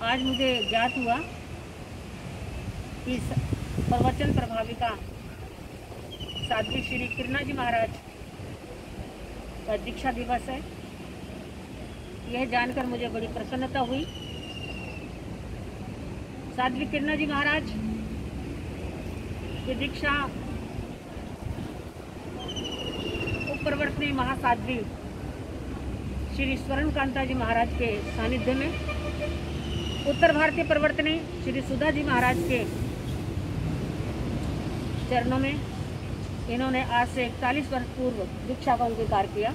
आज मुझे ज्ञात हुआ कि प्रवचन प्रभाविका साध्वी श्री किरणा जी महाराज का दीक्षा दिवस है। यह जानकर मुझे बड़ी प्रसन्नता हुई। साध्वी किरणा जी महाराज की दीक्षा उपप्रवर्तनी महासाध्वी श्री स्वर्णकांता जी महाराज के सानिध्य में, उत्तर भारतीय प्रवर्तनी श्री सुधा जी महाराज के चरणों में इन्होंने आज से 41 वर्ष पूर्व दीक्षा का अंगीकार किया।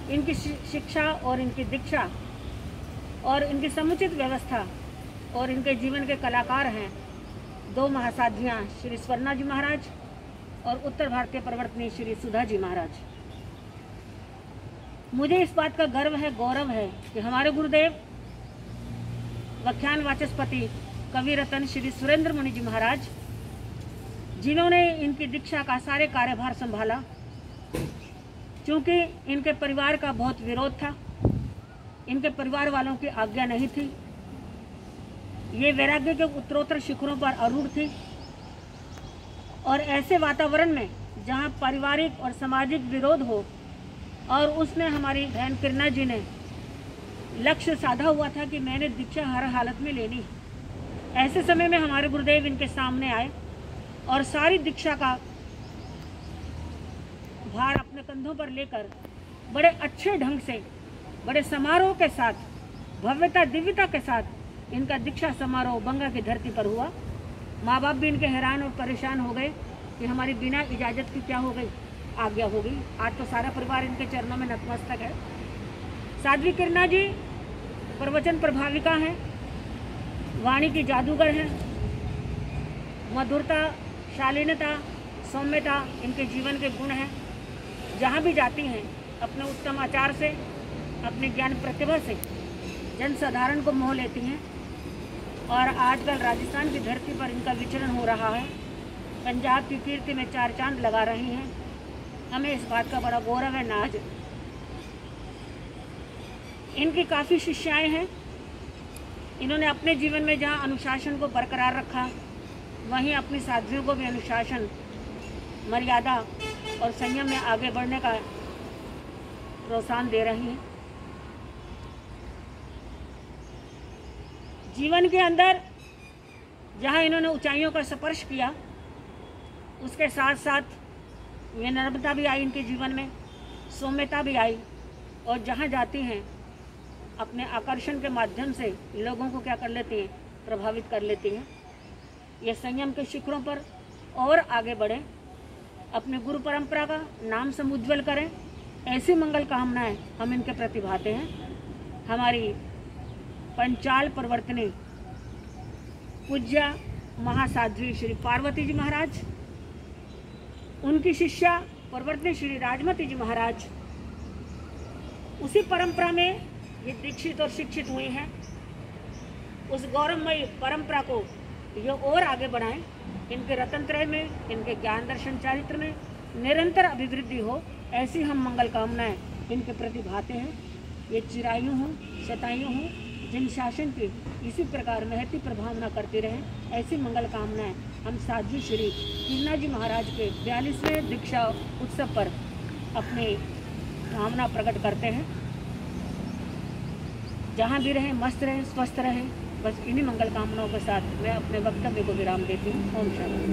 इनकी शिक्षा और इनकी दीक्षा और इनकी समुचित व्यवस्था और इनके जीवन के कलाकार हैं दो महासाध्वियाँ, श्री स्वर्णा जी महाराज और उत्तर भारतीय प्रवर्तनी श्री सुधा जी महाराज। मुझे इस बात का गर्व है, गौरव है कि हमारे गुरुदेव व्याख्यान वाचस्पति कवि रत्न श्री सुरेंद्र मुनि जी महाराज, जिन्होंने इनकी दीक्षा का सारे कार्यभार संभाला, क्योंकि इनके परिवार का बहुत विरोध था, इनके परिवार वालों की आज्ञा नहीं थी, ये वैराग्य के उत्तरोत्तर शिखरों पर आरूढ़ थी। और ऐसे वातावरण में जहां पारिवारिक और सामाजिक विरोध हो, और उसमें हमारी बहन किरणा जी ने लक्ष्य साधा हुआ था कि मैंने दीक्षा हर हालत में लेनी। ऐसे समय में हमारे गुरुदेव इनके सामने आए और सारी दीक्षा का भार अपने कंधों पर लेकर बड़े अच्छे ढंग से, बड़े समारोह के साथ, भव्यता दिव्यता के साथ इनका दीक्षा समारोह बंगा की धरती पर हुआ। माँ बाप भी इनके हैरान और परेशान हो गए कि हमारी बिना इजाज़त की क्या हो गई, आज्ञा हो गई। आज तो सारा परिवार इनके चरणों में नतमस्तक है। साध्वी किरणा जी प्रवचन प्रभाविका हैं, वाणी की जादूगर हैं। मधुरता, शालीनता, सौम्यता इनके जीवन के गुण हैं। जहाँ भी जाती हैं अपने उत्तम आचार से, अपने ज्ञान प्रतिभा से जनसाधारण को मोह लेती हैं। और आजकल राजस्थान की धरती पर इनका विचरण हो रहा है। पंजाब की कीर्ति में चार चांद लगा रही हैं। हमें इस बात का बड़ा गौरव है, नाज। इनकी काफ़ी शिष्याएं हैं। इन्होंने अपने जीवन में जहां अनुशासन को बरकरार रखा, वहीं अपनी साथियों को भी अनुशासन, मर्यादा और संयम में आगे बढ़ने का प्रोत्साहन दे रही हैं। जीवन के अंदर जहां इन्होंने ऊंचाइयों का स्पर्श किया, उसके साथ साथ विनम्रता भी आई इनके जीवन में, सौम्यता भी आई। और जहाँ जाती हैं अपने आकर्षण के माध्यम से लोगों को क्या कर लेती हैं, प्रभावित कर लेती हैं। ये संयम के शिखरों पर और आगे बढ़ें, अपने गुरु परंपरा का नाम समुज्वल करें। ऐसी मंगल कामनाएं हम इनके प्रति भाते हैं। हमारी पंचाल प्रवर्तनी पूज्य महासाध्वी श्री पार्वती जी महाराज, उनकी शिष्या प्रवर्तनी श्री राजमती जी महाराज, उसी परंपरा में ये दीक्षित और शिक्षित हुई हैं। उस गौरवमयी परंपरा को ये और आगे बढ़ाएं। इनके रत्नत्रय में, इनके ज्ञान दर्शन चारित्र में निरंतर अभिवृद्धि हो, ऐसी हम मंगल कामनाएं इनके प्रति भाते हैं। ये चिरायु हों, शतायु हों, जिन शासन की इसी प्रकार महती प्रभावना करते रहें, ऐसी मंगल कामनाएं हम साध्वी श्री किरणा जी महाराज के 42वें दीक्षा उत्सव पर अपनी कामना प्रकट करते हैं। जहाँ भी रहें, मस्त रहें, स्वस्थ रहें। बस इन्हीं मंगल कामनाओं के साथ मैं अपने वक्तव्य को विराम देती हूँ। ओम शांति।